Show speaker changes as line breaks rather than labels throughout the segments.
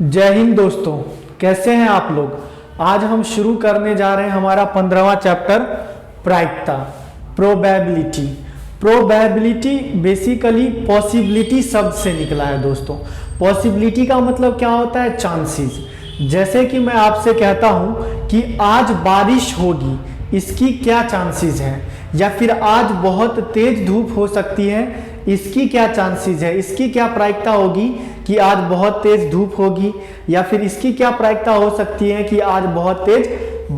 जय हिंद दोस्तों, कैसे हैं आप लोग। आज हम शुरू करने जा रहे हैं हमारा 15वां चैप्टर प्रायिकता, प्रोबेबिलिटी। प्रोबेबिलिटी बेसिकली पॉसिबिलिटी शब्द से निकला है दोस्तों। पॉसिबिलिटी का मतलब क्या होता है? चांसेस। जैसे कि मैं आपसे कहता हूं कि आज बारिश होगी, इसकी क्या चांसेस हैं, या फिर आज बहुत तेज धूप हो सकती है, इसकी क्या चांसेस है, इसकी क्या प्रायिकता होगी कि आज बहुत तेज धूप होगी, या फिर इसकी क्या प्रायिकता हो सकती है कि आज बहुत तेज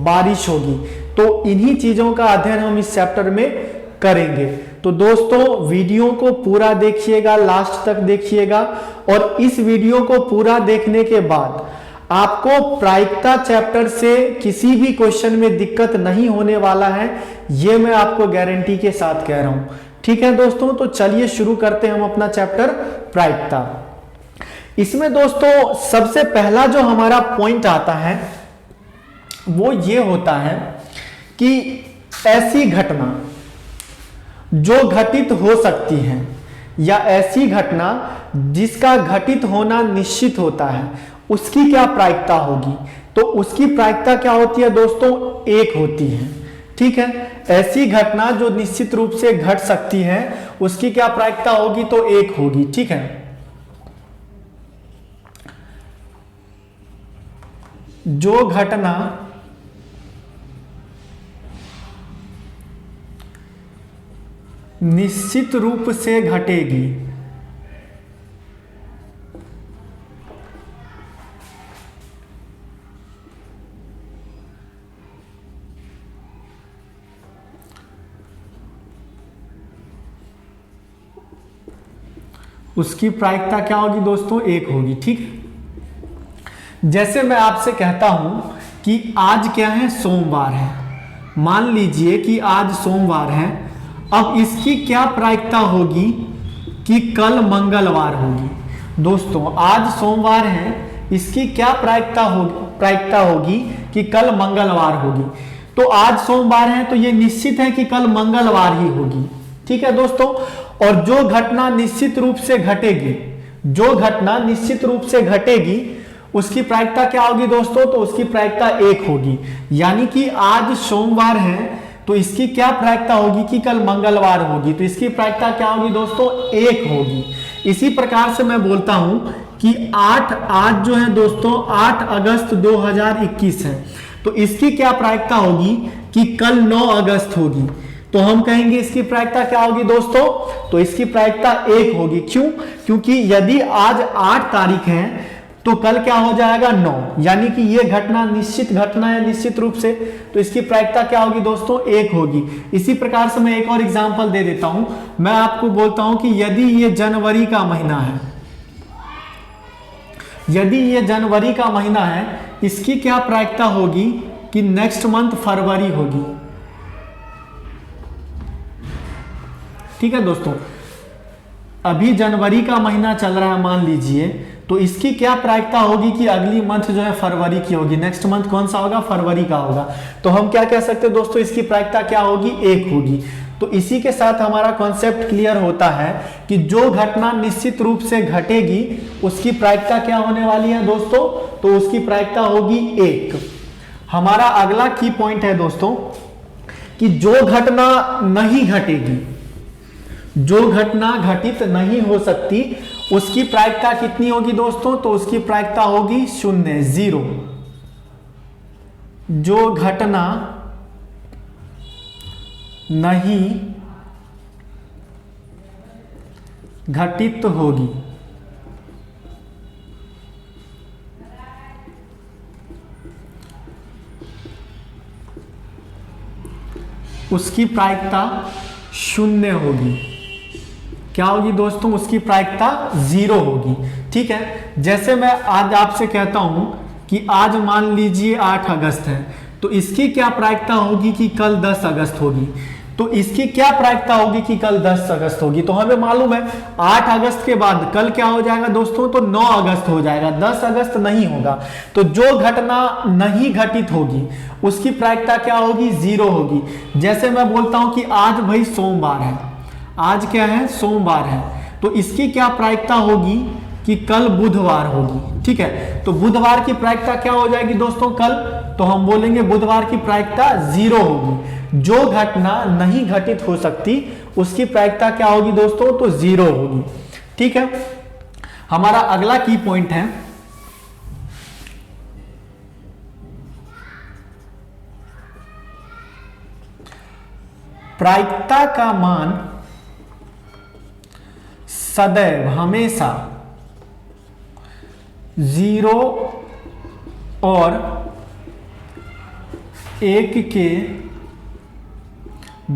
बारिश होगी। तो इन्हीं चीजों का अध्ययन हम इस चैप्टर में करेंगे। तो दोस्तों वीडियो को पूरा देखिएगा, लास्ट तक देखिएगा, और इस वीडियो को पूरा देखने के बाद आपको प्रायिकता चैप्टर से किसी भी क्वेश्चन में दिक्कत नहीं होने वाला है, यह मैं आपको गारंटी के साथ कह रहा हूं। ठीक है दोस्तों, तो चलिए शुरू करते हैं हम अपना चैप्टर प्रायिकता। इसमें दोस्तों सबसे पहला जो हमारा पॉइंट आता है वो ये होता है कि ऐसी घटना जो घटित हो सकती है, या ऐसी घटना जिसका घटित होना निश्चित होता है, उसकी क्या प्रायिकता होगी। तो उसकी प्रायिकता क्या होती है दोस्तों? एक होती है। ठीक है, ऐसी घटना जो निश्चित रूप से घट सकती है, उसकी क्या प्रायिकता होगी? तो एक होगी। ठीक है, जो घटना निश्चित रूप से घटेगी, उसकी प्रायिकता क्या होगी दोस्तों? एक होगी। ठीक है, जैसे मैं आपसे कहता हूं कि आज क्या है? सोमवार है। मान लीजिए कि आज सोमवार है। अब इसकी क्या प्रायिकता होगी कि कल मंगलवार होगी। दोस्तों आज सोमवार है, इसकी क्या प्रायिकता होगी कि कल मंगलवार होगी। तो आज सोमवार है तो यह निश्चित है कि कल मंगलवार ही होगी। ठीक है दोस्तों, और जो घटना निश्चित रूप से घटेगी, जो घटना निश्चित रूप से घटेगी, उसकी प्रायिकता क्या होगी दोस्तों? तो उसकी प्रायिकता एक होगी। यानी कि आज सोमवार है तो इसकी क्या प्रायिकता होगी कि कल मंगलवार होगी। तो इसकी प्रायिकता क्या होगी दोस्तों? एक होगी। इसी प्रकार से मैं बोलता हूं कि आज जो है दोस्तों 8 अगस्त 2021 है, तो इसकी क्या प्रायिकता होगी कि कल 9 अगस्त होगी। तो हम कहेंगे इसकी प्रायिकता क्या होगी दोस्तों? तो इसकी प्रायिकता एक होगी। क्यों? क्योंकि यदि आज 8 तारीख है तो कल क्या हो जाएगा? 9। यानी कि यह घटना निश्चित घटना है निश्चित रूप से, तो इसकी प्रायिकता क्या होगी दोस्तों? एक होगी। इसी प्रकार से मैं एक और एग्जांपल दे देता हूं। मैं आपको बोलता हूं कि यदि ये जनवरी का महीना है, यदि ये जनवरी का महीना है, इसकी क्या प्रायिकता होगी कि नेक्स्ट मंथ फरवरी होगी। ठीक है दोस्तों, अभी जनवरी का महीना चल रहा है मान लीजिए, तो इसकी क्या प्रायिकता होगी कि अगली मंथ जो है फरवरी की होगी। नेक्स्ट मंथ कौन सा होगा? फरवरी का होगा। तो हम क्या कह सकते हैं दोस्तों? इसकी प्रायिकता क्या होगी? एक होगी। तो इसी के साथ हमारा कॉन्सेप्ट क्लियर होता है कि जो घटना निश्चित रूप से घटेगी, उसकी प्रायिकता क्या होने वाली है दोस्तों? तो उसकी प्रायिकता होगी एक। हमारा अगला की पॉइंट है दोस्तों कि जो घटना नहीं घटेगी, जो घटना घटित नहीं हो सकती, उसकी प्रायिकता कितनी होगी दोस्तों? तो उसकी प्रायिकता होगी 0, 0। जो घटना नहीं घटित होगी, उसकी प्रायिकता 0 होगी। क्या होगी दोस्तों? उसकी प्रायिकता 0 होगी। ठीक है, जैसे मैं आज आपसे कहता हूं कि आज मान लीजिए 8 अगस्त है, तो इसकी क्या प्रायिकता होगी कि कल 10 अगस्त होगी। तो इसकी क्या प्रायिकता होगी कि कल 10 अगस्त होगी। तो हमें मालूम है 8 अगस्त के बाद कल क्या हो जाएगा दोस्तों? तो 9 अगस्त हो जाएगा, 10 अगस्त नहीं होगा। तो जो घटना नहीं घटित होगी, उसकी प्रायिकता क्या होगी? 0 होगी। जैसे मैं बोलता हूं कि आज भाई सोमवार है, आज क्या है? सोमवार है, तो इसकी क्या प्रायिकता होगी कि कल बुधवार होगी, ठीक है। तो बुधवार की प्रायिकता क्या हो जाएगी दोस्तों कल, तो हम बोलेंगे बुधवार की प्रायिकता 0 होगी। जो घटना नहीं घटित हो सकती उसकी प्रायिकता क्या होगी दोस्तों, तो 0 होगी, ठीक है। हमारा अगला की पॉइंट है प्रायिकता का मान सदैव हमेशा 0 और 1 के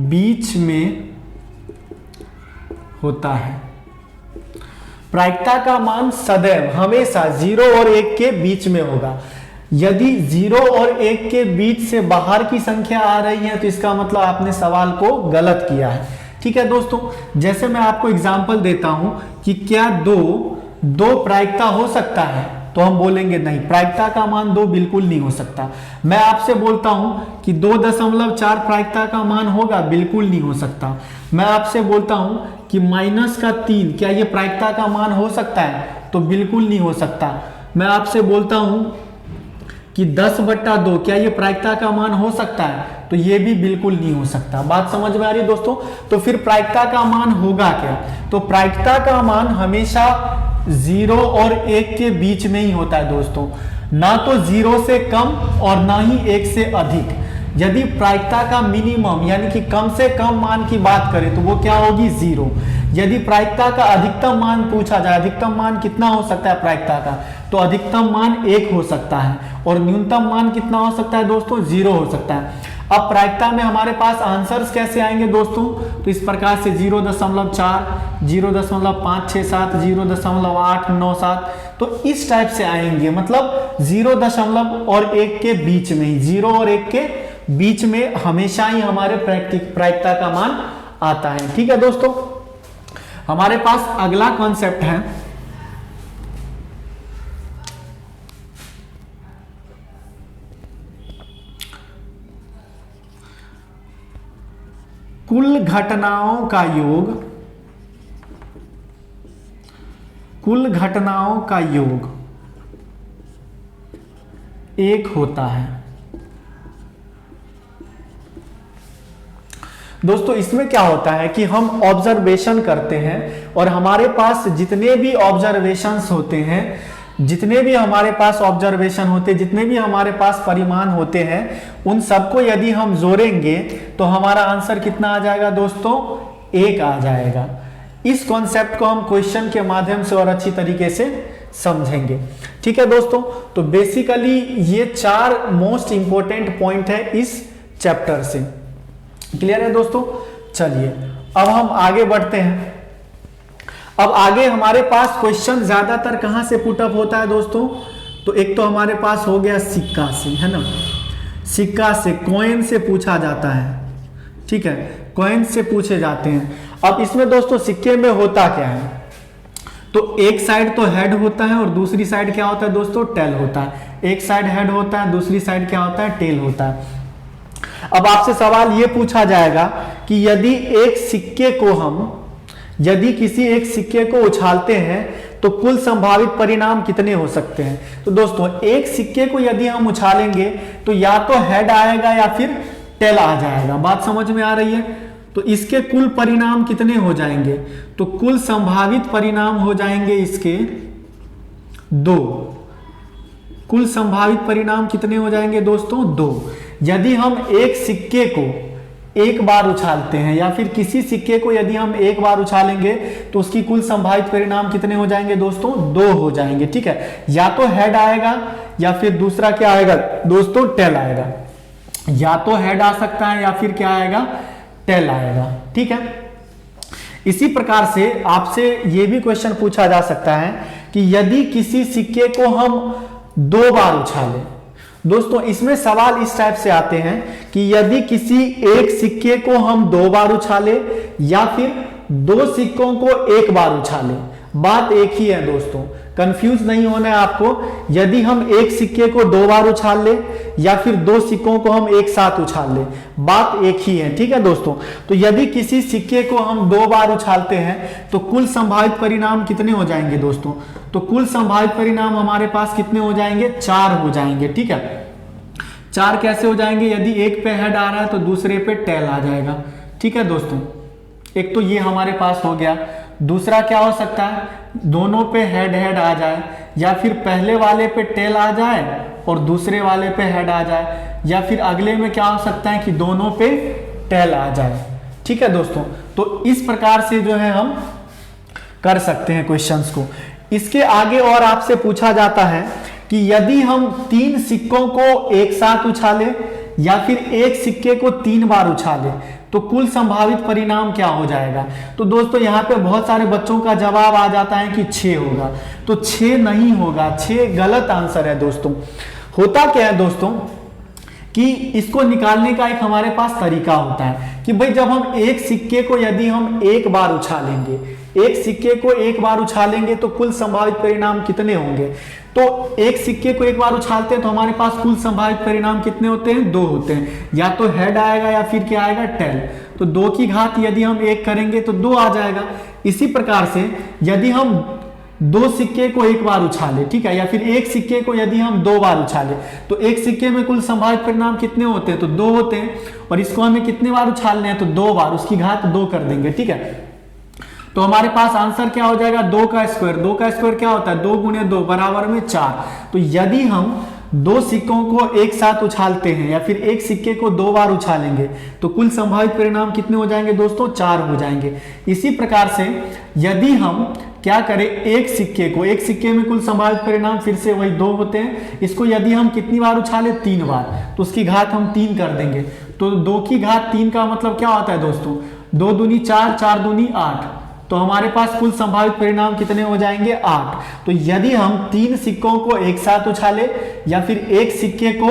बीच में होता है। प्रायिकता का मान सदैव हमेशा 0 और 1 के बीच में होगा। यदि 0 और 1 के बीच से बाहर की संख्या आ रही है तो इसका मतलब आपने सवाल को गलत किया है, ठीक है दोस्तों। जैसे मैं आपको एग्जांपल देता हूं कि क्या दो प्रायिकता हो सकता है, तो हम बोलेंगे नहीं, प्रायिकता का मान 2 बिल्कुल नहीं हो सकता। मैं आपसे बोलता हूं कि 2.4 प्रायिकता का मान होगा, बिल्कुल नहीं हो सकता। मैं आपसे बोलता हूं कि -3 क्या ये प्रायिकता का मान हो सकता है, तो बिल्कुल नहीं हो सकता। मैं आपसे बोलता हूं कि 10/2 क्या ये प्रायिकता का मान हो सकता है, तो ये भी बिल्कुल नहीं हो सकता। बात समझ में आ रही है दोस्तों। तो फिर प्रायिकता का मान होगा क्या, तो प्रायिकता का मान हमेशा 0 और 1 के बीच में ही होता है दोस्तों, ना तो 0 से कम और ना ही 1 से अधिक। यदि प्रायिकता का मिनिमम यानी कि कम से कम मान की बात करें तो वो क्या होगी 0। यदि प्रायिकता का अधिकतम मान पूछा जाए, अधिकतम मान कितना हो सकता है प्रायिकता का, तो अधिकतम मान 1 हो सकता है और न्यूनतम मान कितना हो सकता है दोस्तों, 0 हो सकता है। अब प्रायिकता में हमारे पास आंसर्स कैसे आएंगे दोस्तों, तो इस प्रकार से 0.4, 0.567, 0.897, तो इस टाइप से आएंगे। मतलब 0 और 1 के बीच में ही, 0 और 1 के बीच में हमेशा ही हमारे प्रायिकता का मान आता है, ठीक है दोस्तों। हमारे पास अगला कॉन्सेप्ट है कुल घटनाओं का योग, कुल घटनाओं का योग 1 होता है। दोस्तों इसमें क्या होता है कि हम ऑब्जर्वेशन करते हैं और हमारे पास जितने भी ऑब्जर्वेशंस होते हैं, जितने भी हमारे पास ऑब्जर्वेशन होते हैं, जितने भी हमारे पास परिमाण होते हैं, उन सबको यदि हम जोड़ेंगे तो हमारा आंसर कितना आ जाएगा दोस्तों, 1 आ जाएगा। इस कॉन्सेप्ट को हम क्वेश्चन के माध्यम से और अच्छी तरीके से समझेंगे, ठीक है दोस्तों। तो बेसिकली ये 4 मोस्ट इंपॉर्टेंट पॉइंट है इस चैप्टर से। क्लियर है दोस्तों। चलिए अब हम आगे बढ़ते हैं। अब आगे हमारे पास क्वेश्चन ज्यादातर कहां से पुटअप होता है दोस्तों, तो एक तो हमारे पास हो गया सिक्का से, है ना, सिक्का से, कॉइन से पूछा जाता है, ठीक है, कॉइन से पूछे जाते हैं। अब इसमें दोस्तों सिक्के में होता क्या है, तो एक साइड तो हेड होता है और दूसरी साइड क्या होता है दोस्तों, टेल होता है। एक साइड हेड होता है, दूसरी साइड क्या होता है, टेल होता है। अब आपसे सवाल यह पूछा जाएगा कि यदि किसी एक सिक्के को उछालते हैं तो कुल संभावित परिणाम कितने हो सकते हैं। तो दोस्तों एक सिक्के को यदि हम उछालेंगे तो या तो हेड आएगा या फिर टेल आ जाएगा। बात समझ में आ रही है। तो इसके कुल परिणाम कितने हो जाएंगे, तो कुल संभावित परिणाम हो जाएंगे इसके 2। कुल संभावित परिणाम कितने हो जाएंगे दोस्तों, 2। यदि हम एक सिक्के को एक बार उछालते हैं या फिर किसी सिक्के को यदि हम एक बार उछालेंगे तो उसकी कुल संभावित परिणाम कितने हो जाएंगे दोस्तों, 2 हो जाएंगे, ठीक है। या तो हेड आएगा या फिर दूसरा क्या आएगा दोस्तों, टेल आएगा। या तो हेड आ सकता है या फिर क्या आएगा, टेल आएगा, ठीक है। इसी प्रकार से आपसे यह भी क्वेश्चन पूछा जा सकता है कि यदि किसी सिक्के को हम 2 बार उछालें। दोस्तों इसमें सवाल इस टाइप से आते हैं कि यदि किसी एक सिक्के को हम 2 बार उछालें या फिर 2 सिक्कों को 1 बार उछालें। बात एक ही है दोस्तों, कंफ्यूज नहीं होना है आपको। यदि हम एक सिक्के को 2 बार उछाल ले या फिर 2 सिक्कों को हम एक साथ उछाल ले, बात एक ही है, ठीक है दोस्तों। तो यदि किसी सिक्के को हम 2 बार उछालते हैं तो कुल संभावित परिणाम कितने हो जाएंगे दोस्तों? तो कुल संभावित परिणाम हमारे पास कितने हो जाएंगे? 4 हो जाएंगे, ठीक है। 4 कैसे हो जाएंगे? यदि एक पे हेड आ रहा है तो दूसरे पे टेल आ जाएगा, ठीक है दोस्तों। एक तो ये हमारे पास हो गया। दूसरा क्या हो सकता है? दोनों पे हेड हेड आ जाए, या फिर पहले वाले पे टेल आ जाए और दूसरे वाले पे हेड आ जाए, या फिर अगले में क्या हो सकता है कि दोनों पे टेल आ जाए, ठीक है दोस्तों। तो इस प्रकार से जो है हम कर सकते हैं क्वेश्चंस को। इसके आगे और आपसे पूछा जाता है कि यदि हम 3 सिक्कों को एक साथ उछाले या फिर एक सिक्के को 3 बार उछाले तो कुल संभावित परिणाम क्या हो जाएगा? तो दोस्तों यहाँ पे बहुत सारे बच्चों का जवाब आ जाता है कि 6 होगा। तो 6 नहीं होगा, 6 गलत आंसर है दोस्तों। होता क्या है दोस्तों कि इसको निकालने का एक हमारे पास तरीका होता है कि भाई जब हम एक सिक्के को यदि हम एक बार उछालेंगे, एक सिक्के को एक बार उछालेंगे तो कुल संभावित परिणाम कितने होंगे? तो एक सिक्के को एक बार उछालते हैं तो हमारे पास कुल संभावित परिणाम कितने होते हैं? 2 होते हैं। या तो हेड आएगा या फिर क्या आएगा? टेल। तो 2 की घात यदि हम 1 करेंगे तो 2 आ जाएगा। इसी प्रकार से यदि हम 2 सिक्के को एक बार उछाले, ठीक है, या फिर एक सिक्के को यदि हम 2 बार उछाले तो एक सिक्के में कुल संभावित परिणाम कितने होते हैं? तो 2 होते हैं। और इसको हमें कितने बार उछालने हैं? तो 2 बार, उसकी घात 2 कर देंगे, ठीक है। तो हमारे पास आंसर क्या हो जाएगा? 2 का स्क्वायर। 2 का स्क्वायर क्या होता है? 2 गुणे 2 बराबर में 4। तो यदि हम 2 सिक्कों को एक साथ उछालते हैं या फिर एक सिक्के को 2 बार उछालेंगे तो कुल संभावित परिणाम कितने हो जाएंगे दोस्तों? 4 हो जाएंगे। इसी प्रकार से यदि हम क्या करें, एक सिक्के में कुल संभावित परिणाम फिर से वही 2 होते हैं। इसको यदि हम कितनी बार उछाले? 3 बार, तो उसकी घात हम 3 कर देंगे। तो 2 की घात 3 का मतलब क्या होता है दोस्तों? 2 दूनी 4, 4 दूनी 8। तो हमारे पास कुल संभावित परिणाम कितने हो जाएंगे? 8। तो यदि हम 3 सिक्कों को एक साथ उछाले या फिर एक सिक्के को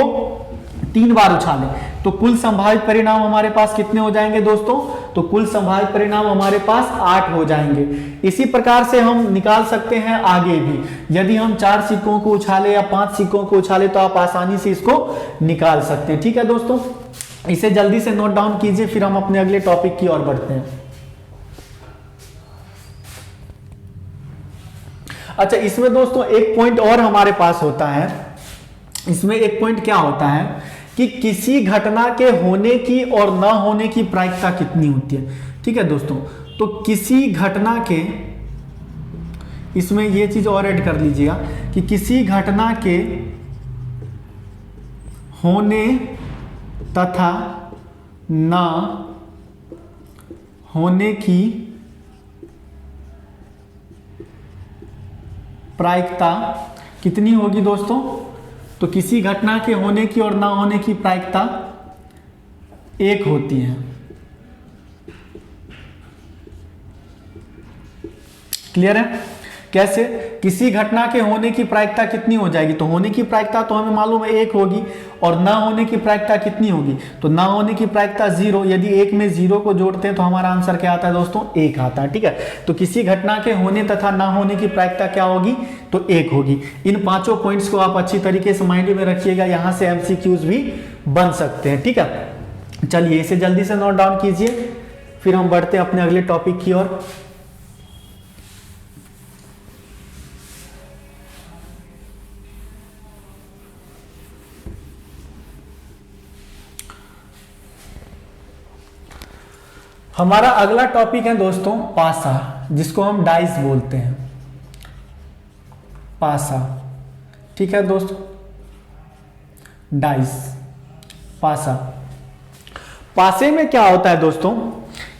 3 बार उछाले तो कुल संभावित परिणाम हमारे पास कितने हो जाएंगे दोस्तों? तो कुल संभावित परिणाम हमारे पास 8 हो जाएंगे। इसी प्रकार से हम निकाल सकते हैं आगे भी। यदि हम 4 सिक्कों को उछाले या 5 सिक्कों को उछाले तो आप आसानी से इसको निकाल सकते हैं, ठीक है दोस्तों। इसे जल्दी से नोट डाउन कीजिए, फिर हम अपने अगले टॉपिक की ओर बढ़ते हैं। अच्छा, इसमें दोस्तों एक पॉइंट और हमारे पास होता है। इसमें एक पॉइंट क्या होता है कि किसी घटना के होने की और ना होने की प्रायिकता कितनी होती है, ठीक है दोस्तों। तो किसी घटना के, इसमें ये चीज और ऐड कर लीजिएगा कि किसी घटना के होने तथा ना होने की प्रायिकता कितनी होगी दोस्तों? तो किसी घटना के होने की और ना होने की प्रायिकता 1 होती है। क्लियर है? कैसे? किसी घटना के होने की प्रायिकता कितनी हो जाएगी? तो होने की प्रायिकता तो हमें मालूम है 1 होगी, और ना होने की प्रायिकता कितनी होगी? तो ना होने की प्रायिकता 0। यदि 1 में 0 को जोड़ते हैं तो हमारा आंसर क्या आता है दोस्तों? 1 आता है, ठीक है। तो किसी घटना के होने तथा ना होने की प्रायिकता क्या होगी? तो 1 होगी। इन 5 पॉइंट्स को आप अच्छी तरीके से माइंड में रखिएगा, यहां से MCQs भी बन सकते हैं, ठीक है। चलिए इसे जल्दी से नोट डाउन कीजिए, फिर हम बढ़ते हैं अपने अगले टॉपिक की ओर। हमारा अगला टॉपिक है दोस्तों पासा, जिसको हम डाइस बोलते हैं। पासा, ठीक है दोस्तों, डाइस, पासा। पासे में क्या होता है दोस्तों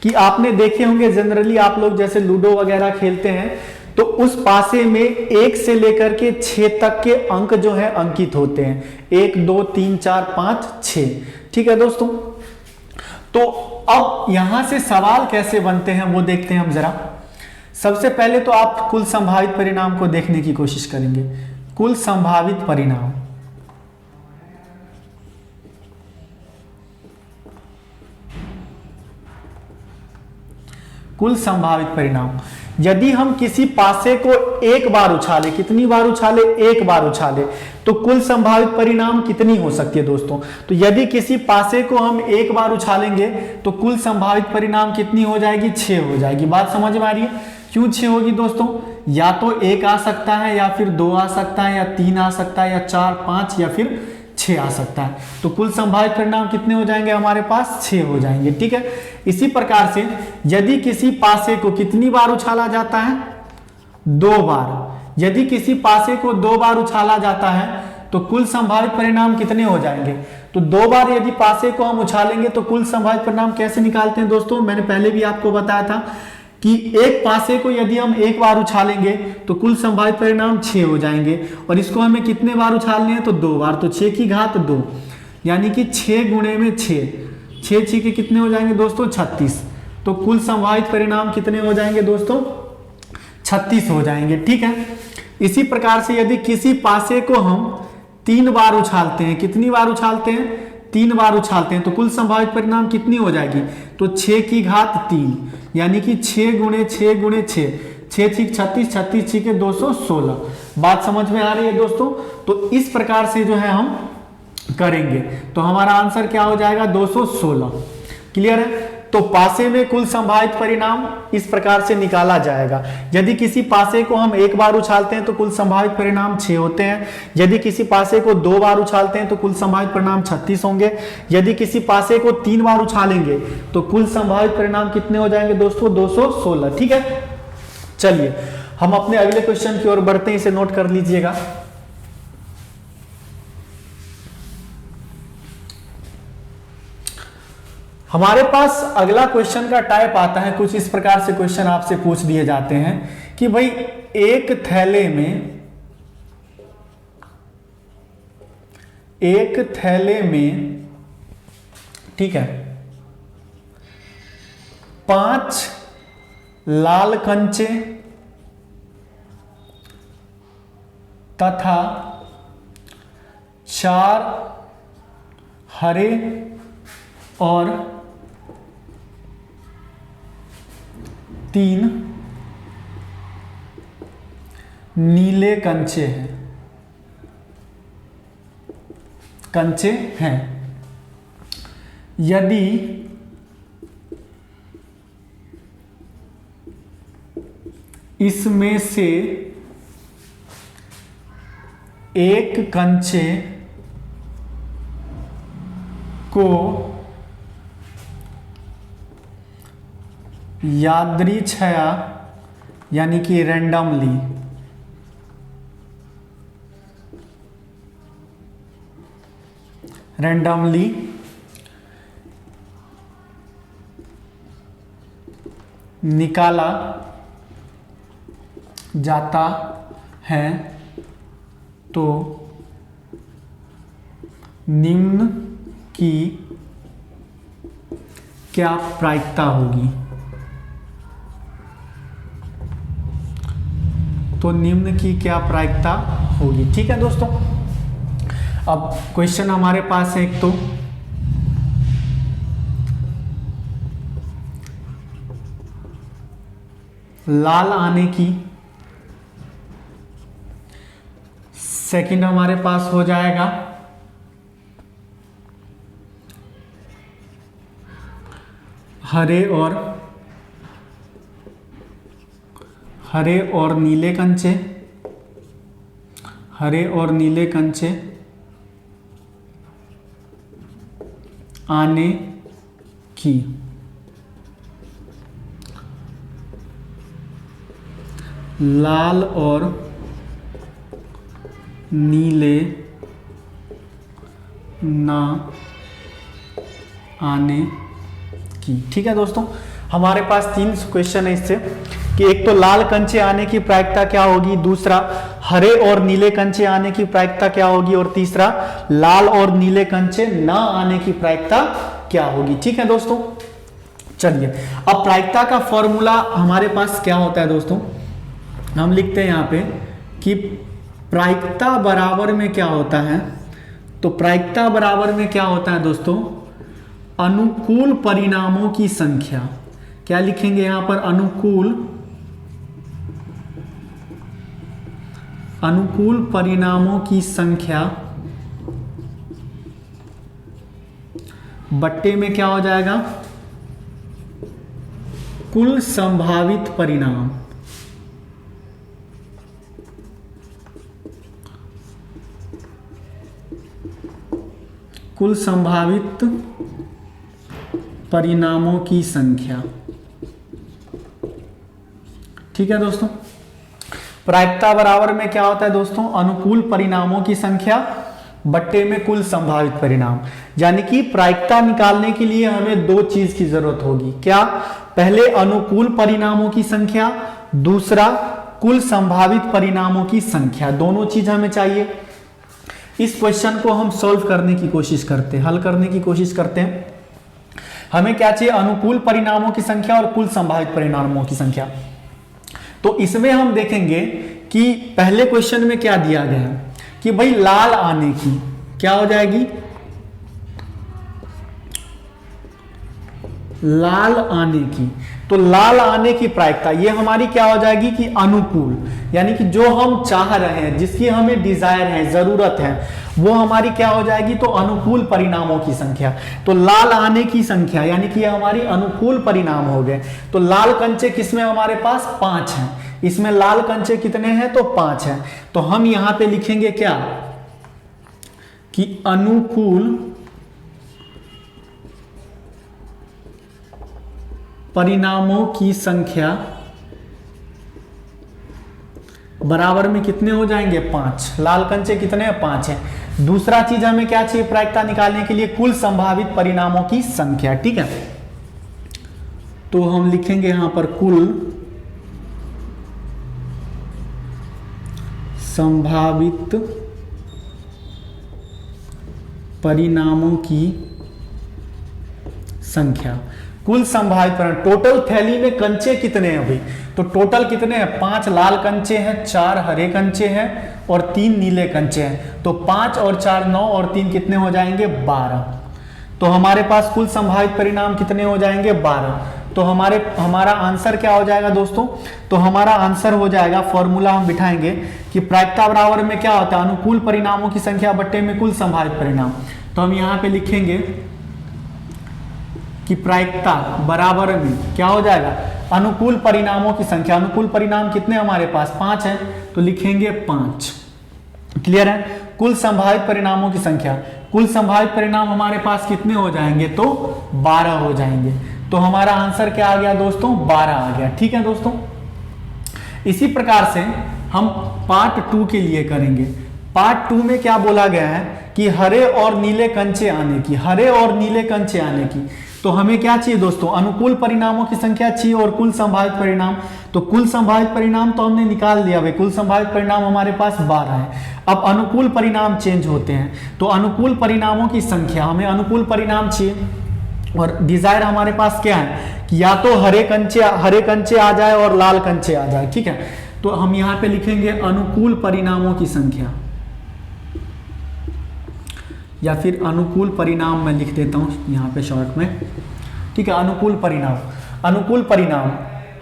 कि आपने देखे होंगे जनरली आप लोग जैसे लूडो वगैरह खेलते हैं तो उस पासे में 1 से लेकर के 6 तक के अंक जो है अंकित होते हैं। 1 2 3 4 5 6, ठीक है दोस्तों। तो अब यहां से सवाल कैसे बनते हैं वो देखते हैं हम जरा। सबसे पहले तो आप कुल संभावित परिणाम को देखने की कोशिश करेंगे। कुल संभावित परिणाम, कुल संभावित परिणाम यदि हम किसी पासे को एक बार उछाले, कितनी बार उछाले, एक बार उछाले, तो कुल संभावित परिणाम कितनी हो सकती है दोस्तों? तो यदि किसी पासे को हम एक बार उछालेंगे तो कुल संभावित परिणाम कितनी हो जाएगी? 6 हो जाएगी। बात समझ में आ रही है? क्यों 6 होगी दोस्तों? या तो 1 आ सकता है, या फिर 2 आ सकता है, या 3 आ सकता है, या 4, 5 या फिर 6 आ सकता है। तो कुल संभावित परिणाम कितने हो जाएंगे हमारे पास? 6 हो जाएंगे। ठीक है। इसी प्रकार से यदि किसी पासे को कितनी बार उछाला जाता है? 2 बार। यदि किसी पासे को 2 बार उछाला जाता है तो कुल संभावित परिणाम कितने हो जाएंगे? तो 2 बार यदि पासे को हम उछालेंगे तो कुल संभावित परिणाम कैसे निकालते हैं दोस्तों? मैंने पहले भी आपको बताया था कि एक पासे को यदि हम एक बार उछालेंगे तो कुल संभावित परिणाम 6 हो जाएंगे, और इसको हमें कितने बार उछालने हैं? तो 2 बार। तो 6 की घात 2, यानी कि 6 गुणे में 6, 6 के कितने हो जाएंगे दोस्तों? 36। तो कुल संभावित परिणाम कितने हो जाएंगे दोस्तों? 36 हो जाएंगे। ठीक है। इसी प्रकार से यदि किसी पासे को हम 3 बार उछालते हैं, कितनी बार उछालते हैं? 3 बार उछालते हैं, तो कुल संभावित परिणाम कितनी हो जाएगी? तो 6 की घात 3, यानी कि 6 गुणे 6 गुणे 6, 6 6 36, 36 6 216। बात समझ में आ रही है दोस्तों? तो इस प्रकार से जो है हम करेंगे तो हमारा आंसर क्या हो जाएगा? 216। क्लियर है? तो पासे में कुल संभावित परिणाम इस प्रकार से निकाला जाएगा। यदि किसी पासे को हम एक बार उछालते हैं तो कुल संभावित परिणाम 6 होते हैं। यदि किसी पासे को 2 बार उछालते हैं तो कुल संभावित परिणाम 36 होंगे। यदि किसी पासे को 3 बार उछालेंगे तो कुल संभावित परिणाम कितने हो जाएंगे दोस्तों? 216। ठीक है। चलिए हम अपने अगले क्वेश्चन की ओर बढ़ते हैं, इसे नोट कर लीजिएगा। हमारे पास अगला क्वेश्चन का टाइप आता है, कुछ इस प्रकार से क्वेश्चन आपसे पूछ दिए जाते हैं कि भाई एक थैले में ठीक है 5 लाल कंचे तथा 4 हरे और 3 नीले कंचे हैं। यदि इसमें से एक कंचे को यादृच्छया यानी कि रैंडमली निकाला जाता है तो निम्न की क्या प्रायिकता होगी? तो निम्न की क्या प्रायिकता होगी? ठीक है दोस्तों। अब क्वेश्चन हमारे पास है एक तो लाल आने की, सेकंड हमारे पास हो जाएगा हरे और नीले कंचे आने की। लाल और नीले ना आने की। ठीक है दोस्तों, हमारे पास 3 क्वेश्चन है इससे कि एक तो लाल कंचे आने की प्रायिकता क्या होगी, दूसरा हरे और नीले कंचे आने की प्रायिकता क्या होगी, और तीसरा लाल और नीले कंचे ना आने की प्रायिकता क्या होगी। ठीक है दोस्तों। चलिए अब प्रायिकता का फॉर्मूला हमारे पास क्या होता है दोस्तों, हम लिखते हैं यहाँ पे कि प्रायिकता बराबर में क्या होता है। तो प्रायिकता बराबर में क्या होता है दोस्तों, अनुकूल परिणामों की संख्या। क्या लिखेंगे यहाँ पर? अनुकूल अनुकूल परिणामों की संख्या बट्टे में क्या हो जाएगा, कुल संभावित परिणाम। कुल संभावित परिणामों की संख्या। ठीक है दोस्तों, प्रायिकता बराबर में क्या होता है दोस्तों, अनुकूल परिणामों की संख्या बट्टे में कुल संभावित परिणाम। यानी कि प्रायिकता निकालने के लिए हमें दो चीज की जरूरत होगी। क्या, पहले अनुकूल परिणामों की संख्या, दूसरा कुल संभावित परिणामों की संख्या। दोनों चीज हमें चाहिए। इस क्वेश्चन को हम सॉल्व करने की कोशिश करते हैं, हल करने की कोशिश करते हैं। हमें क्या चाहिए, अनुकूल परिणामों की संख्या और कुल संभावित परिणामों की संख्या। तो इसमें हम देखेंगे कि पहले क्वेश्चन में क्या दिया गया है कि भाई लाल आने की क्या हो जाएगी, लाल आने की। तो लाल आने की प्रायिकता ये हमारी क्या हो जाएगी कि अनुकूल, यानी कि जो हम चाह रहे हैं, जिसकी हमें डिजायर है, जरूरत है, वो हमारी क्या हो जाएगी, तो अनुकूल परिणामों की संख्या। तो लाल आने की संख्या यानी कि ये हमारी अनुकूल परिणाम हो गए। तो लाल कंचे किसमें हमारे पास 5 हैं, इसमें लाल कंचे कितने हैं, तो 5 हैं। तो हम यहां पे लिखेंगे क्या कि अनुकूल परिणामों की संख्या बराबर में कितने हो जाएंगे, 5। लाल कंचे कितने हैं, 5 हैं। दूसरा चीज हमें क्या चाहिए प्रायिकता निकालने के लिए, कुल संभावित परिणामों की संख्या। ठीक है, तो हम लिखेंगे यहां पर कुल संभावित परिणामों की संख्या। कुल संभावित परिणाम, टोटल थैली में कंचे कितने हैं अभी, तो टोटल कितने हैं, 5 लाल कंचे हैं, 4 हरे कंचे हैं और 3 नीले कंचे हैं। तो 5 और 4 9 और 3 कितने हो जाएंगे, 12। तो हमारे पास कुल संभावित परिणाम कितने हो जाएंगे, 12। तो हमारा आंसर क्या हो जाएगा दोस्तों, तो हमारा आंसर हो जाएगा, फॉर्मूला हम बिठाएंगे कि प्रायिकता बराबर में क्या होता है, अनुकूल परिणामों की संख्या बट्टे में कुल संभावित परिणाम। तो हम यहां पे लिखेंगे कि प्रायिकता बराबर में क्या हो जाएगा, अनुकूल परिणामों की संख्या। अनुकूल परिणाम कितने हमारे पास, 5 है, तो लिखेंगे 5। क्लियर है, कुल संभावित परिणामों की संख्या। कुल संभावित परिणाम हमारे पास कितने हो जाएंगे, तो 12 हो जाएंगे। तो हमारा आंसर क्या आ गया दोस्तों, 12 आ गया। ठीक है दोस्तों, इसी प्रकार से हम पार्ट 2 के लिए करेंगे। पार्ट 2 में क्या बोला गया है कि हरे और नीले कंचे आने की, हरे और नीले कंचे आने की। तो हमें क्या चाहिए दोस्तों, अनुकूल परिणामों की संख्या चाहिए और कुल संभावित परिणाम। तो कुल संभावित परिणाम तो हमने निकाल दिया भाई, कुल संभावित परिणाम हमारे पास 12 है। अब अनुकूल परिणाम चेंज होते हैं, तो अनुकूल परिणामों की संख्या, हमें अनुकूल परिणाम चाहिए और डिजायर हमारे पास क्या है कि या तो हरे कंचे आ जाए और लाल कंचे आ जाए। ठीक है, तो हम यहां पे लिखेंगे अनुकूल परिणामों की संख्या, या फिर अनुकूल परिणाम मैं लिख देता हूं यहां पे शॉर्ट में। ठीक है, अनुकूल परिणाम, अनुकूल परिणाम,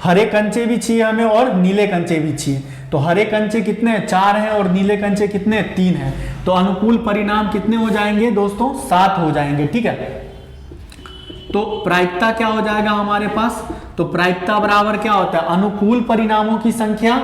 हरे कंचे भी चाहिए हमें और नीले कंचे भी चाहिए। तो हरे कंचे कितने, 4 हैं और नीले कंचे कितने, 3 हैं। तो अनुकूल परिणाम कितने हो जाएंगे दोस्तों, 7 हो जाएंगे। ठीक है, तो प्रायिकता क्या हो जाएगा हमारे पास, तो प्रायिकता बराबर क्या होता है, अनुकूल परिणामों की संख्या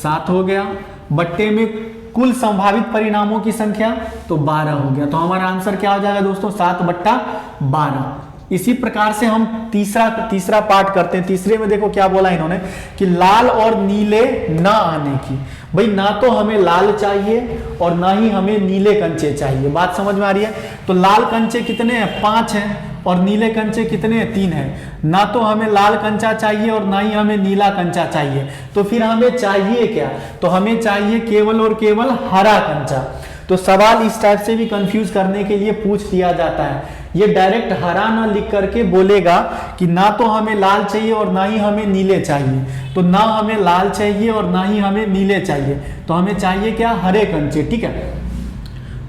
7 हो गया, बट्टे में कुल संभावित परिणामों की संख्या तो 12 हो गया। तो हमारा आंसर क्या हो जाएगा दोस्तों, 7/12। इसी प्रकार से हम तीसरा पार्ट करते हैं। तीसरे में देखो क्या बोला इन्होंने कि लाल और नीले ना आने की। भाई ना तो हमें लाल चाहिए और ना ही हमें नीले कंचे चाहिए। बात समझ में आ रही है। तो लाल कंचे कितने हैं, 5 हैं और नीले कंचे कितने हैं, 3 हैं। ना तो हमें लाल कंचा चाहिए और ना ही हमें नीला कंचा चाहिए। तो फिर हमें चाहिए क्या, तो हमें चाहिए केवल और केवल हरा कंचा। तो सवाल इस टाइप से भी कंफ्यूज करने के लिए पूछ दिया जाता है। ये डायरेक्ट हरा ना लिख करके बोलेगा कि ना तो हमें लाल चाहिए और ना ही हमें नीले चाहिए। तो ना हमें लाल चाहिए और ना ही हमें नीले चाहिए, तो हमें चाहिए क्या, हरे कंचे। ठीक है,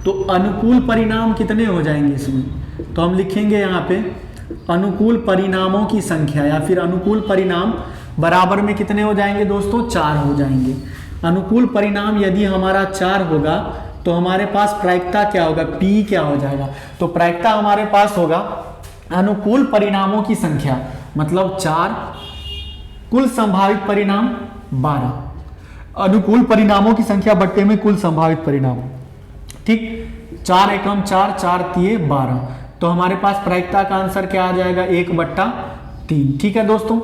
तो अनुकूल परिणाम कितने हो जाएंगे इसमें, तो हम लिखेंगे यहाँ पे अनुकूल परिणामों की संख्या, या फिर अनुकूल परिणाम बराबर में कितने हो जाएंगे दोस्तों, 4 हो जाएंगे। अनुकूल परिणाम यदि हमारा 4 होगा तो हमारे पास प्रायिकता क्या होगा, P क्या हो जाएगा। तो प्रायिकता हमारे पास होगा अनुकूल परिणामों की संख्या मतलब 4, कुल संभावित परिणाम 12, अनुकूल परिणामों की संख्या बट्टे में कुल संभावित परिणाम। ठीक, 4 एकम 4, 4 तिये 12, तो हमारे पास प्रायिकता का आंसर क्या आ जाएगा, 1/3। ठीक है दोस्तों।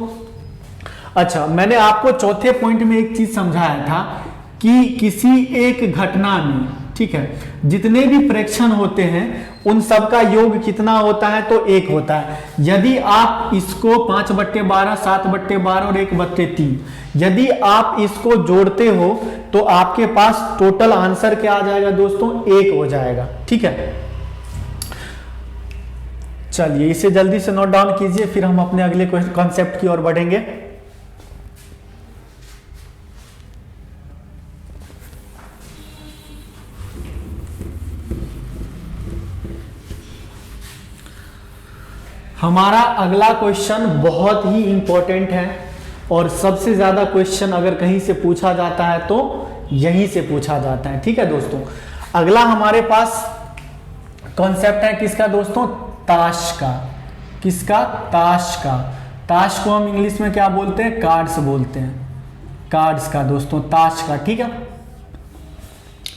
अच्छा, मैंने आपको चौथे पॉइंट में एक चीज समझाया था कि किसी एक घटना में, ठीक है, जितने भी प्रेक्षण होते हैं उन सब का योग कितना होता है, तो 1 होता है। यदि आप इसको 5/12, 7/12 और 1/3 यदि आप इसको जोड़ते हो तो आपके पास टोटल आंसर क्या आ जाएगा दोस्तों, 1 हो जाएगा। ठीक है, चलिए इसे जल्दी से नोट डाउन कीजिए, फिर हम अपने अगले कॉन्सेप्ट की ओर बढ़ेंगे। हमारा अगला क्वेश्चन बहुत ही इंपॉर्टेंट है और सबसे ज्यादा क्वेश्चन अगर कहीं से पूछा जाता है तो यहीं से पूछा जाता है। ठीक है दोस्तों, अगला हमारे पास कॉन्सेप्ट है किसका दोस्तों, ताश का। किसका, ताश का। ताश को हम इंग्लिश में क्या बोलते हैं, कार्ड्स बोलते हैं, कार्ड्स का दोस्तों, ताश का। ठीक है,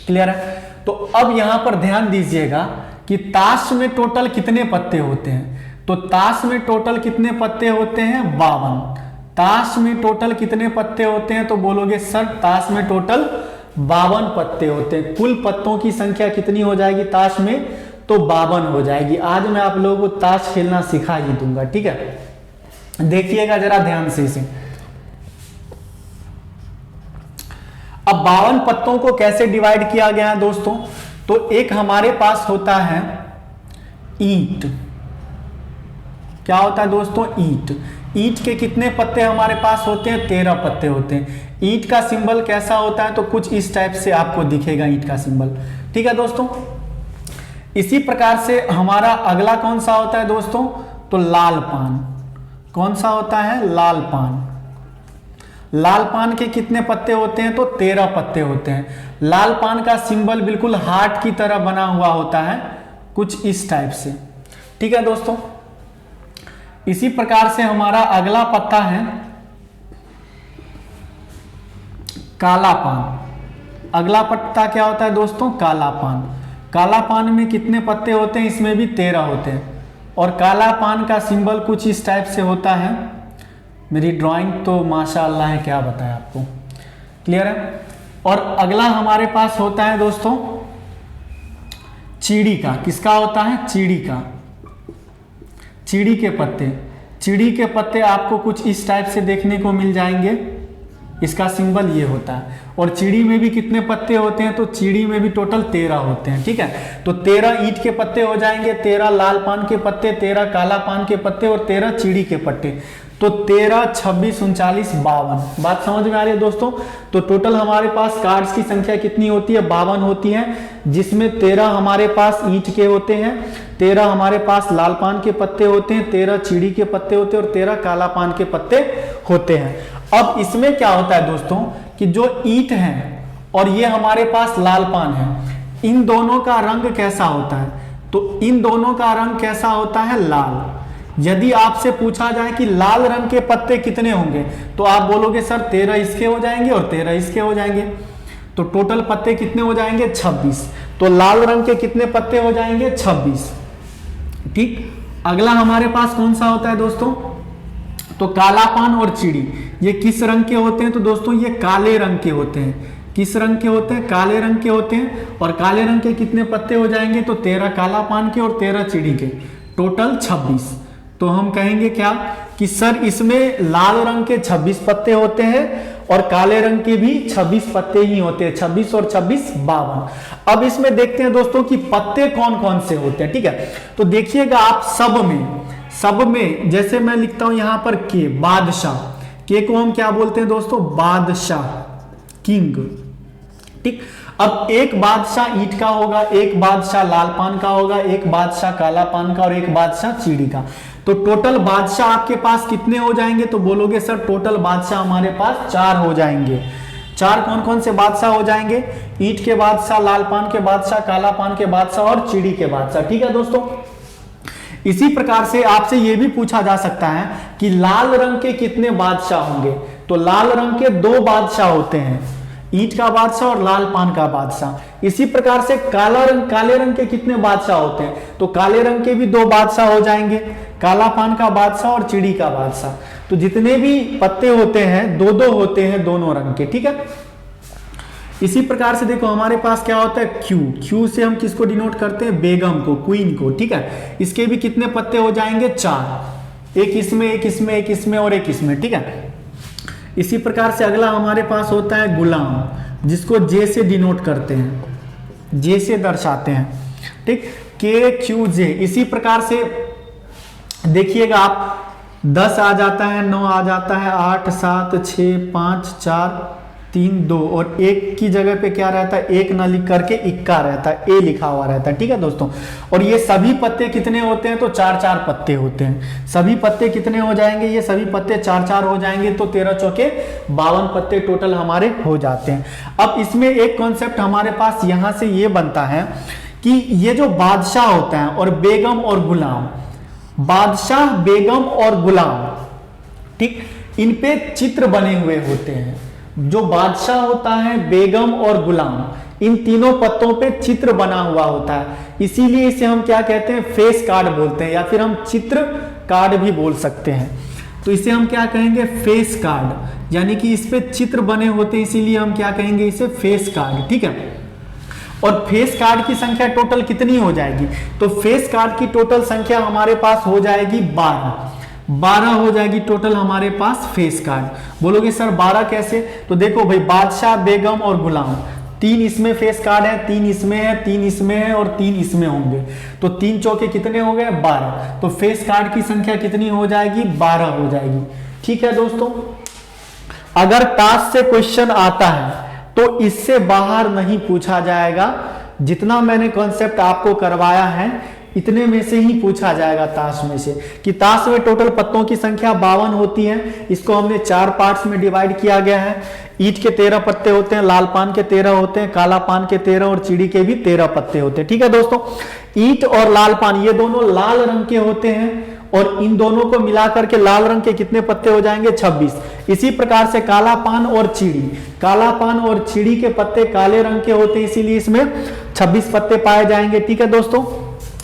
क्लियर है। तो अब यहां पर ध्यान दीजिएगा कि ताश में टोटल कितने पत्ते होते हैं, तो ताश में टोटल कितने पत्ते होते हैं, 52। ताश में टोटल कितने पत्ते होते हैं, तो बोलोगे सर ताश में टोटल 52 पत्ते होते हैं। कुल पत्तों की संख्या कितनी हो जाएगी ताश में, तो 52 हो जाएगी। आज मैं आप लोगों को ताश खेलना सिखा ही दूंगा। ठीक है, देखिएगा जरा ध्यान से इसे। अब 52 पत्तों को कैसे डिवाइड किया गया है दोस्तों, तो एक हमारे पास होता है ईंट। क्या होता है दोस्तों, ईंट। ईंट के कितने पत्ते हमारे पास होते हैं, 13 पत्ते होते हैं। ईंट का सिंबल कैसा होता है, तो कुछ इस टाइप से आपको दिखेगा ईंट का सिंबल। ठीक है दोस्तों, इसी प्रकार से हमारा अगला कौन सा होता है दोस्तों, तो लाल पान। कौन सा होता है, लाल पान। लाल पान के कितने पत्ते होते हैं, तो 13 पत्ते होते हैं। लाल पान का सिंबल बिल्कुल हार्ट की तरह बना हुआ होता है, कुछ इस टाइप से। ठीक है दोस्तों, इसी प्रकार से हमारा अगला पत्ता है काला पान। अगला पत्ता क्या होता है दोस्तों, काला पान। काला पान में कितने पत्ते होते हैं, इसमें भी 13 होते हैं और काला पान का सिंबल कुछ इस टाइप से होता है। मेरी ड्राइंग तो माशाअल्लाह है, क्या बताएं आपको, क्लियर है। और अगला हमारे पास होता है दोस्तों चीड़ी का। किसका होता है, चीड़ी का। चीड़ी के पत्ते। चीड़ी के पत्ते आपको कुछ इस टाइप से देखने को मिल जाएंगे, इसका सिंबल ये होता है। और चीड़ी में भी कितने पत्ते होते हैं, तो चीड़ी में भी टोटल 13 होते हैं। ठीक है, तो 13 ईंट के पत्ते हो जाएंगे, 13 लाल पान के पत्ते, 13 काला पान के पत्ते और 13 चीड़ी के पत्ते। तो 13, 26, 39, 52। बात समझ में आ रही है दोस्तों। तो टोटल हमारे पास कार्ड्स की संख्या कितनी होती है, 52 होती है, जिसमें 13 हमारे पास ईंट के होते हैं, 13 हमारे पास लाल पान के पत्ते होते हैं, 13 चीड़ी के पत्ते होते हैं और 13 काला पान के पत्ते होते हैं। अब इसमें क्या होता है दोस्तों कि जो ईंट है और ये हमारे पास लाल पान है, इन दोनों का रंग कैसा होता है, तो इन दोनों का रंग कैसा होता है, लाल। यदि आपसे पूछा जाए कि लाल रंग के पत्ते कितने होंगे, तो आप बोलोगे सर 13 इसके हो जाएंगे और 13 इसके हो जाएंगे। तो टोटल पत्ते कितने हो जाएंगे, 26। तो लाल रंग के कितने पत्ते हो जाएंगे, 26। ठीक, अगला हमारे पास कौन सा होता है दोस्तों, तो काला पान और चीड़ी। ये किस रंग के होते हैं, तो दोस्तों ये काले रंग के होते हैं। किस रंग के होते हैं, काले रंग के होते हैं। और काले रंग के कितने पत्ते हो जाएंगे, तो 13 काला पान के और 13 चीड़ी के, टोटल 26। तो हम कहेंगे क्या कि सर इसमें लाल रंग के 26 पत्ते होते हैं और काले रंग के भी 26 पत्ते ही होते हैं, 26 और 26 52। अब इसमें देखते हैं दोस्तों कि पत्ते कौन कौन से होते हैं। ठीक है, तो देखिएगा आप सब में जैसे मैं लिखता हूं यहां पर के, बादशाह। के को हम क्या बोलते हैं दोस्तों, बादशाह, किंग। ठीक, अब एक बादशाह ईंट का होगा, एक बादशाह लाल पान का होगा, एक बादशाह काला पान का और एक बादशाह चीड़ी का। तो टोटल बादशाह आपके पास कितने हो जाएंगे, तो बोलोगे सर टोटल बादशाह हमारे पास 4 हो जाएंगे। चार कौन कौन से बादशाह हो जाएंगे? ईंट के बादशाह, लाल पान के बादशाह, काला पान के बादशाह और चिड़ी के बादशाह। ठीक है दोस्तों, इसी प्रकार से आपसे यह भी पूछा जा सकता है कि लाल रंग के कितने बादशाह होंगे? तो लाल रंग के दो बादशाह होते हैं, ईंट का बादशाह और लाल पान का बादशाह। इसी प्रकार से काले रंग के कितने बादशाह होते हैं? तो काले रंग के भी दो बादशाह हो जाएंगे, काला पान का बादशाह और चिड़ी का बादशाह। तो जितने भी पत्ते होते हैं दो दो होते हैं दोनों रंग के। ठीक है, इसी प्रकार से देखो हमारे पास क्या होता है? क्यू से हम किसको डिनोट करते हैं? बेगम को, क्वीन को। ठीक है, इसके भी कितने पत्ते हो जाएंगे? चार, एक इसमें, एक इसमें, एक इसमें और एक इसमें। ठीक है, इसी प्रकार से अगला हमारे पास होता है गुलाम, जिसको जे से डिनोट करते हैं, जे से दर्शाते हैं। ठीक, KQJ। इसी प्रकार से देखिएगा आप, 10 आ जाता है, 9 आ जाता है, 8, 7, 6, 5, 4, 3, 2 और एक की जगह पे क्या रहता है? एक ना लिख करके इक्का रहता है, ए लिखा हुआ रहता है। ठीक है दोस्तों, और ये सभी पत्ते कितने होते हैं? तो 4-4 पत्ते होते हैं। सभी पत्ते कितने हो जाएंगे? ये सभी पत्ते 4-4 हो जाएंगे, तो 13 चौके 52 पत्ते टोटल हमारे हो जाते हैं। अब इसमें एक कॉन्सेप्ट हमारे पास यहां से ये बनता है कि ये जो बादशाह होता है और बेगम और गुलाम, बादशाह, बेगम और गुलाम, ठीक, इन पे चित्र बने हुए होते हैं। जो बादशाह होता है, बेगम और गुलाम, इन तीनों पत्तों पे चित्र बना हुआ होता है, इसीलिए इसे हम क्या कहते हैं? फेस कार्ड बोलते हैं, या फिर हम चित्र कार्ड भी बोल सकते हैं। तो इसे हम क्या कहेंगे? फेस कार्ड, यानी कि इस पे चित्र बने होते हैं, इसीलिए हम क्या कहेंगे? इसे फेस कार्ड। ठीक है, और फेस कार्ड की संख्या टोटल कितनी हो जाएगी? तो फेस कार्ड की टोटल संख्या हमारे पास हो जाएगी 12 हो जाएगी टोटल हमारे पास फेस कार्ड। बोलोगे सर 12 कैसे? तो देखो भाई, बादशाह, बेगम और गुलाम, 3 इसमें फेस कार्ड है, 3 इसमें है, 3 इसमें है और 3 इसमें होंगे, तो 3 चौके कितने हो गए? 12। तो फेस कार्ड की संख्या कितनी हो जाएगी? 12 हो जाएगी। ठीक है दोस्तों, अगर टास्क से क्वेश्चन आता है तो इससे बाहर नहीं पूछा जाएगा। जितना मैंने कॉन्सेप्ट आपको करवाया है इतने में से ही पूछा जाएगा ताश में से, कि ताश में टोटल पत्तों की संख्या 52 होती है। इसको हमने 4 पार्ट्स में डिवाइड किया गया है। ईंट के 13 पत्ते होते हैं, लाल पान के 13 होते हैं, काला पान के 13 और चिड़ी के भी 13 पत्ते होते हैं। ठीक है दोस्तों, ईंट और लाल पान ये दोनों लाल रंग के होते हैं, और इन दोनों को मिलाकर के लाल रंग के कितने पत्ते हो जाएंगे? 26। इसी प्रकार से काला पान और चिड़ी, काला पान और चिड़ी के पत्ते काले रंग के होते हैं, इसीलिए इसमें 26 पत्ते पाए जाएंगे। ठीक है दोस्तों,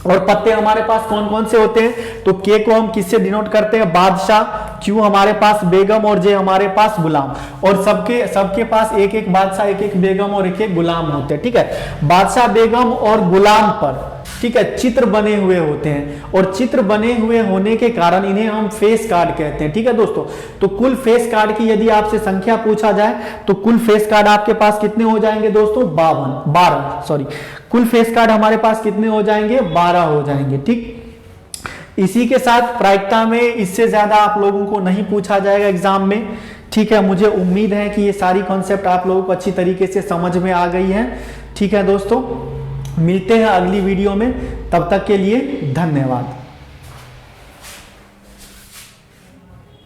और पत्ते हमारे पास कौन कौन से होते हैं? तो के को हम किससे डिनोट करते हैं? बादशाह, क्यू हमारे पास बेगम और जे हमारे पास गुलाम, और सबके पास एक एक बादशाह, एक एक बेगम और एक एक गुलाम होते हैं। ठीक है, बादशाह, बेगम और गुलाम पर, ठीक है, चित्र बने हुए होते हैं, और चित्र बने हुए होने के कारण इन्हें हम फेस कार्ड कहते हैं। ठीक है दोस्तों, तो कुल फेस कार्ड की यदि आपसे संख्या पूछा जाए तो कुल फेस कार्ड आपके पास कितने हो जाएंगे दोस्तों? 12 कुल फेस कार्ड हमारे पास कितने हो जाएंगे? 12 हो जाएंगे। ठीक, इसी के साथ प्रायिकता में इससे ज्यादा आप लोगों को नहीं पूछा जाएगा एग्जाम में। ठीक है, मुझे उम्मीद है कि ये सारी कॉन्सेप्ट आप लोगों को अच्छी तरीके से समझ में आ गई है। ठीक है दोस्तों, मिलते हैं अगली वीडियो में, तब तक के लिए धन्यवाद।